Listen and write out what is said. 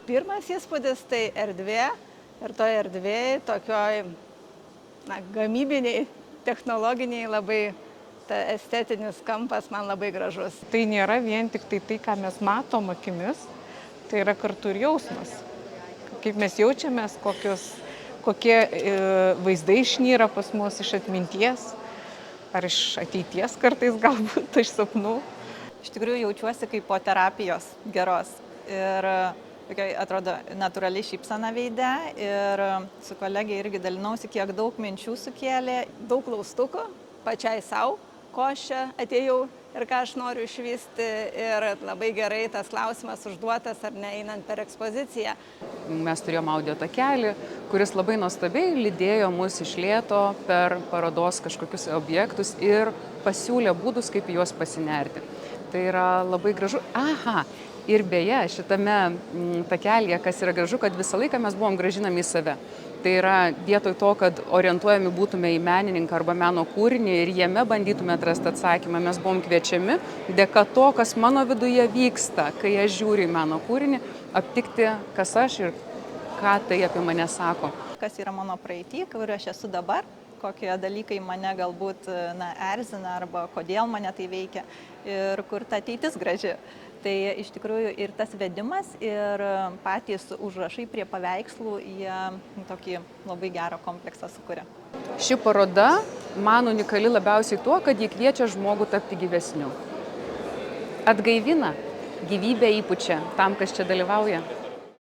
Pirmas įspūdis tai erdvė ir toje erdvėje tokioj gamybiniai, technologiniai labai estetinis kampas man labai gražus. Tai nėra vien tik tai, ką mes matom akimis, tai yra kartu ir jausmas. Kaip mes jaučiamės, kokie vaizdai išnyra pas mus iš atminties, ar iš ateities kartais galbūt iš sapnų. Iš tikrųjų jaučiuosi kaip po terapijos geros ir tokia atrodo natūrali šypsena veide ir su kolegė irgi dalinausi, kiek daug minčių sukėlė. Daug klaustukų pačiai savo, ko aš čia atėjau ir ką aš noriu išvysti ir labai gerai tas klausimas užduotas ar ne einant per ekspoziciją. Mes turėjom audio takelį, kuris labai nuostabiai lydėjo mus iš lėto per parodos kažkokius objektus ir pasiūlė būdus, kaip juos pasinerti. Tai yra labai gražu. Aha, ir beje, šitame takelėje, kas yra gražu, kad visą laiką mes buvom grąžinami į save. Tai yra vietoj to, kad orientuojami būtume į menininką arba meno kūrinį ir jame bandytume atrasti atsakymą, mes buvom kviečiami dėka to, kas mano viduje vyksta, kai aš žiūriu į meno kūrinį, aptikti, kas aš ir ką tai apie mane sako. Kas yra mano praeitį, kur aš esu dabar, kokie dalykai mane galbūt erzina arba kodėl mane tai veikia ir kur ta ateitis graži. Tai iš tikrųjų ir tas vedimas, ir patys užrašai prie paveikslų, jie tokį labai gerą kompleksą sukuria. Ši paroda man unikali labiausiai tuo, kad ji kviečia žmogų tapti gyvesniu. Atgaivina, gyvybę įpučia tam, kas čia dalyvauja.